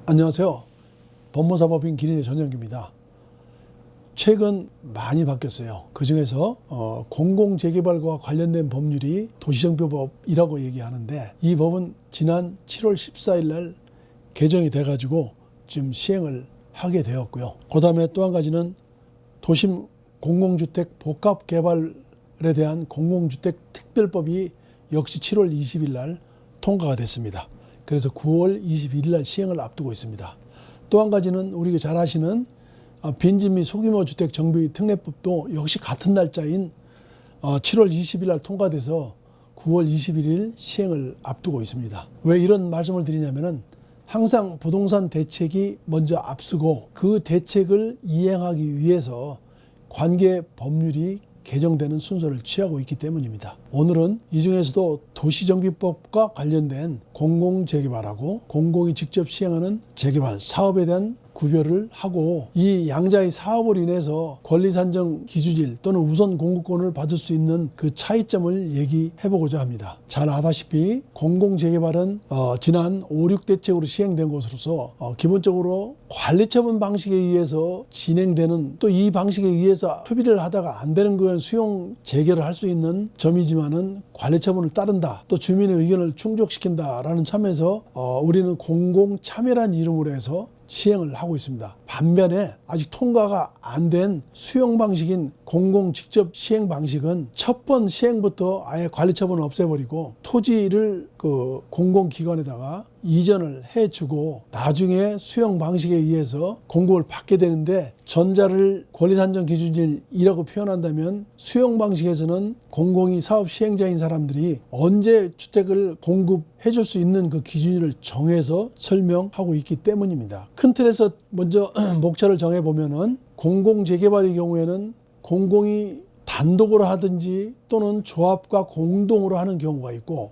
안녕하세요. 법무사법인 기린의 전영기입니다. 최근 많이 바뀌었어요. 그 중에서 공공재개발과 관련된 법률이 도시정비법이라고 얘기하는데, 이 법은 지난 7월 14일 날 개정이 돼가지고 지금 시행을 하게 되었고요. 그 다음에 또 한 가지는 도심 공공주택 복합개발에 대한 공공주택특별법이 역시 7월 20일 날 통과가 됐습니다. 그래서 9월 21일 날 시행을 앞두고 있습니다. 또 한 가지는 우리가 잘 아시는 빈집 및 소규모 주택 정비 특례법도 역시 같은 날짜인 7월 20일 날 통과돼서 9월 21일 시행을 앞두고 있습니다. 왜 이런 말씀을 드리냐면은 항상 부동산 대책이 먼저 앞서고 그 대책을 이행하기 위해서 관계 법률이 개정되는 순서를 취하고 있기 때문입니다. 오늘은 이 중에서도 도시정비법과 관련된 공공재개발하고 공공이 직접 시행하는 재개발 사업에 대한 구별을 하고, 이 양자의 사업을 인해서 권리산정 기준일 또는 우선 공급권을 받을 수 있는 그 차이점을 얘기해 보고자 합니다. 잘 아다시피 공공재개발은 지난 5, 6대책으로 시행된 것으로서 기본적으로 관리처분 방식에 의해서 진행되는, 또 이 방식에 의해서 협의를 하다가 안 되는 건 수용 재개를 할 수 있는 점이지만은 관리처분을 따른다, 또 주민의 의견을 충족시킨다라는 점에서 우리는 공공참여란 이름으로 해서 시행을 하고 있습니다. 반면에 아직 통과가 안 된 수용 방식인 공공 직접 시행 방식은 첫 번 시행부터 아예 관리처분을 없애버리고 토지를 그 공공기관에다가 이전을 해주고 나중에 수용 방식에 의해서 공급을 받게 되는데, 전자를 권리산정 기준일이라고 표현한다면 수용 방식에서는 공공이 사업 시행자인 사람들이 언제 주택을 공급해 줄 수 있는 그 기준일을 정해서 설명하고 있기 때문입니다. 큰 틀에서 먼저 목차를 정해보면은, 공공재개발의 경우에는 공공이 단독으로 하든지 또는 조합과 공동으로 하는 경우가 있고,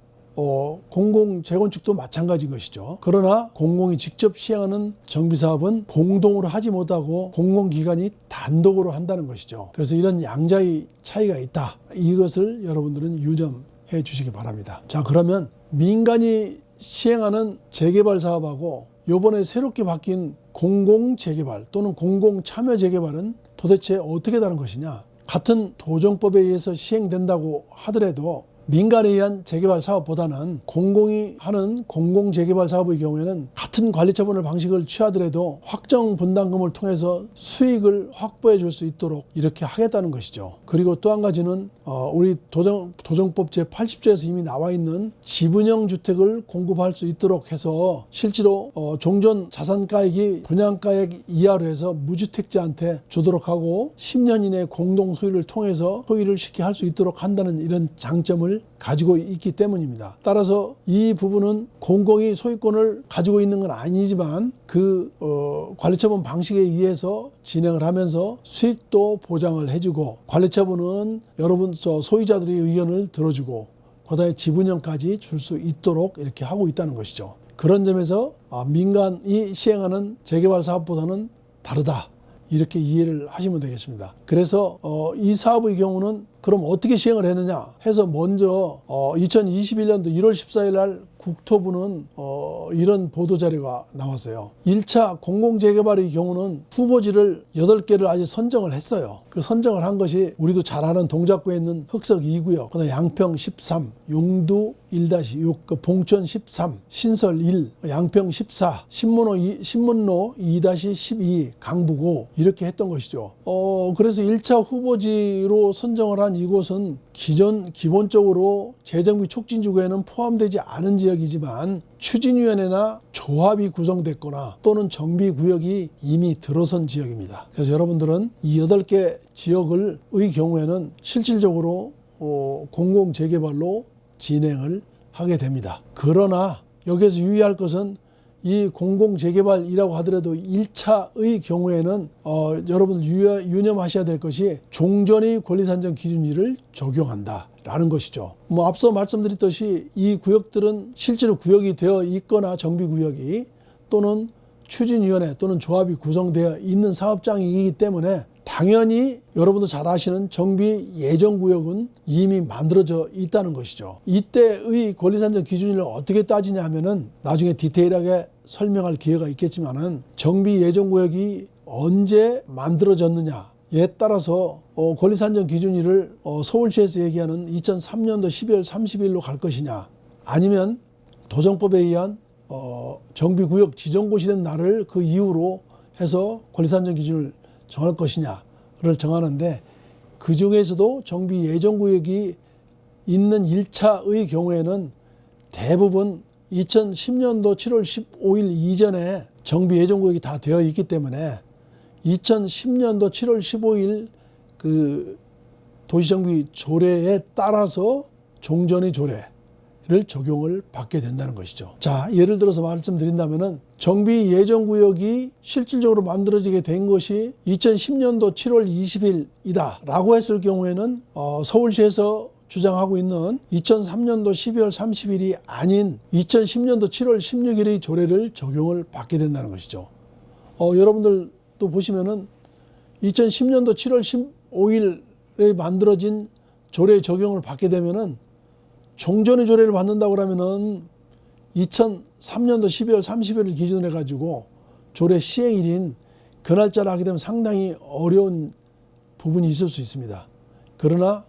공공 재건축도 마찬가지인 것이죠. 그러나 공공이 직접 시행하는 정비사업은 공동으로 하지 못하고 공공기관이 단독으로 한다는 것이죠. 그래서 이런 양자의 차이가 있다. 이것을 여러분들은 유념해 주시기 바랍니다. 자, 그러면 민간이 시행하는 재개발 사업하고 요번에 새롭게 바뀐 공공재개발 또는 공공참여재개발은 도대체 어떻게 다른 것이냐? 같은 도정법에 의해서 시행된다고 하더라도 민간에 의한 재개발 사업보다는 공공이 하는 공공재개발 사업의 경우에는 같은 관리처분을 방식을 취하더라도 확정 분담금을 통해서 수익을 확보해 줄 수 있도록 이렇게 하겠다는 것이죠. 그리고 또 한 가지는 우리 도정법 제80조에서 이미 나와 있는 지분형 주택을 공급할 수 있도록 해서 실제로 종전 자산가액이 분양가액 이하로 해서 무주택자한테 주도록 하고 10년 이내 공동 소유를 통해서 소유를 쉽게 할 수 있도록 한다는 이런 장점을 가지고 있기 때문입니다. 따라서 이 부분은 공공이 소유권을 가지고 있는 건 아니지만 그 관리처분 방식에 의해서 진행을 하면서 수익도 보장을 해주고, 관리처분은 여러분 소유자들의 의견을 들어주고 그다음에 지분형까지 줄 수 있도록 이렇게 하고 있다는 것이죠. 그런 점에서 민간이 시행하는 재개발 사업보다는 다르다, 이렇게 이해를 하시면 되겠습니다. 그래서 이 사업의 경우는 그럼 어떻게 시행을 했느냐 해서, 먼저 2021년도 1월 14일 날 국토부는 이런 보도자료가 나왔어요. 1차 공공재개발의 경우는 후보지를 8개를 아직 선정을 했어요. 그 선정을 한 것이 우리도 잘 아는 동작구에 있는 흑석 2구역, 그다음 양평 13, 용두 1-6, 그 봉천 13, 신설 1, 양평 14, 신문로 2-12, 강북 5 이렇게 했던 것이죠. 그래서 1차 후보지로 선정을 한 이곳은 기본적으로 재정비 촉진지구에는 포함되지 않은 지역이지만 추진위원회나 조합이 구성됐거나 또는 정비구역이 이미 들어선 지역입니다. 그래서 여러분들은 이 8개 지역의 경우에는 실질적으로 공공재개발로 진행을 하게 됩니다. 그러나 여기에서 유의할 것은, 이 공공재개발이라고 하더라도 1차의 경우에는 여러분 유념하셔야 될 것이 종전의 권리산정 기준일을 적용한다 라는 것이죠. 앞서 말씀드렸듯이 이 구역들은 실제로 구역이 되어 있거나 정비구역이 또는 추진위원회 또는 조합이 구성되어 있는 사업장이기 때문에 당연히 여러분도 잘 아시는 정비 예정구역은 이미 만들어져 있다는 것이죠. 이때의 권리산정 기준을 어떻게 따지냐 하면은 나중에 디테일하게 설명할 기회가 있겠지만은 정비 예정구역이 언제 만들어졌느냐에 따라서 권리산정 기준일을 서울시에서 얘기하는 2003년도 12월 30일로 갈 것이냐, 아니면 도정법에 의한 정비구역 지정고시된 날을 그 이후로 해서 권리산정 기준을 정할 것이냐를 정하는데, 그 중에서도 정비 예정구역이 있는 1차의 경우에는 대부분 2010년도 7월 15일 이전에 정비 예정구역이 다 되어 있기 때문에 2010년도 7월 15일 그 도시정비 조례에 따라서 종전의 조례를 적용을 받게 된다는 것이죠. 자, 예를 들어서 말씀드린다면은 정비 예정구역이 실질적으로 만들어지게 된 것이 2010년도 7월 20일이다 라고 했을 경우에는 서울시에서 주장하고 있는 2003년도 12월 30일이 아닌 2010년도 7월 16일의 조례를 적용을 받게 된다는 것이죠. 여러분들도 보시면은 2010년도 7월 15일에 만들어진 조례 적용을 받게 되면은 종전의 조례를 받는다고 하면은 2003년도 12월 30일을 기준으로 해가지고 조례 시행일인 그 날짜를 하게 되면 상당히 어려운 부분이 있을 수 있습니다. 그러나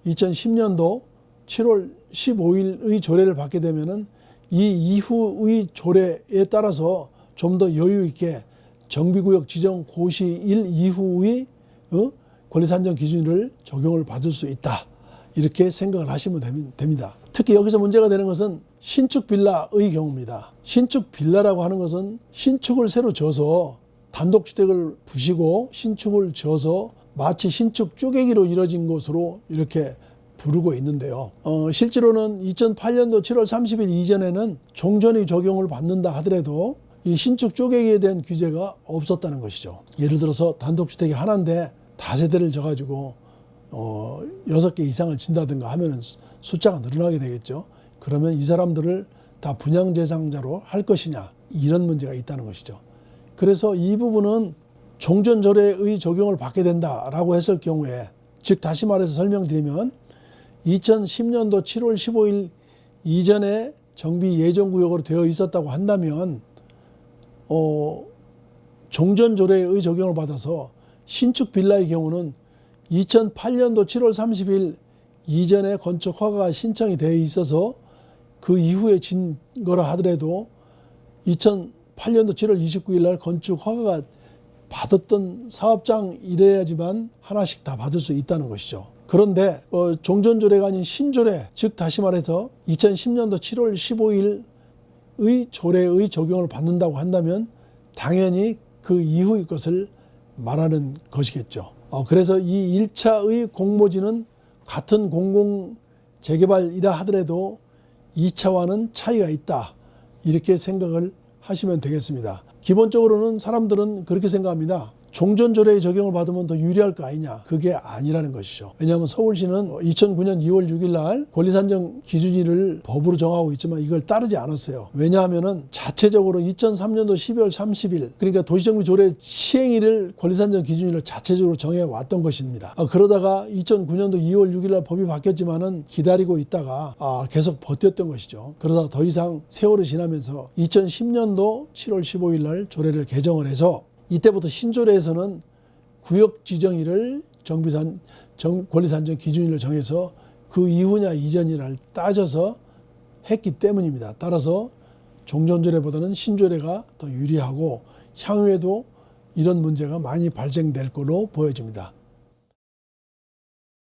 2010년도 7월 15일의 조례를 받게 되면은 이 이후의 조례에 따라서 좀 더 여유 있게 정비구역 지정 고시일 이후의 권리산정 기준을 적용을 받을 수 있다. 이렇게 생각을 하시면 됩니다. 특히 여기서 문제가 되는 것은 신축 빌라의 경우입니다. 신축 빌라라고 하는 것은 신축을 새로 져서 단독주택을 부시고 신축을 져서 마치 신축 쪼개기로 이뤄진 것으로 이렇게 부르고 있는데요. 실제로는 2008년도 7월 30일 이전에는 종전의 적용을 받는다 하더라도 이 신축 쪼개기에 대한 규제가 없었다는 것이죠. 예를 들어서 단독주택이 하나인데 다세대를 져가지고 6개 이상을 진다든가 하면 숫자가 늘어나게 되겠죠. 그러면 이 사람들을 다 분양대상자로 할 것이냐, 이런 문제가 있다는 것이죠. 그래서 이 부분은 종전조례의 적용을 받게 된다라고 했을 경우에, 즉 다시 말해서 설명드리면 2010년도 7월 15일 이전에 정비 예정구역으로 되어 있었다고 한다면 종전조례의 적용을 받아서 신축 빌라의 경우는 2008년도 7월 30일 이전에 건축 허가가 신청이 되어 있어서 그 이후에 진 거라 하더라도 2008년도 7월 29일 날 건축 허가가 받았던 사업장 이래야지만 하나씩 다 받을 수 있다는 것이죠. 그런데 종전조례가 아닌 신조례, 즉 다시 말해서 2010년도 7월 15일의 조례의 적용을 받는다고 한다면 당연히 그 이후의 것을 말하는 것이겠죠. 그래서 이 1차의 공모지는 같은 공공재개발이라 하더라도 2차와는 차이가 있다, 이렇게 생각을 하시면 되겠습니다. 기본적으로는 사람들은 그렇게 생각합니다. 종전조례의 적용을 받으면 더 유리할 거 아니냐. 그게 아니라는 것이죠. 왜냐하면 서울시는 2009년 2월 6일 날 권리산정 기준일을 법으로 정하고 있지만 이걸 따르지 않았어요. 왜냐하면 자체적으로 2003년도 12월 30일, 그러니까 도시정비조례 시행일을 권리산정 기준일로 자체적으로 정해왔던 것입니다. 그러다가 2009년도 2월 6일 날 법이 바뀌었지만은 기다리고 있다가 계속 버텼던 것이죠. 그러다 더 이상 세월이 지나면서 2010년도 7월 15일 날 조례를 개정을 해서 이때부터 신조례에서는 구역 지정일을 권리산정 기준일로 정해서 그 이후냐 이전이냐를 따져서 했기 때문입니다. 따라서 종전조례보다는 신조례가 더 유리하고 향후에도 이런 문제가 많이 발생될 걸로 보여집니다.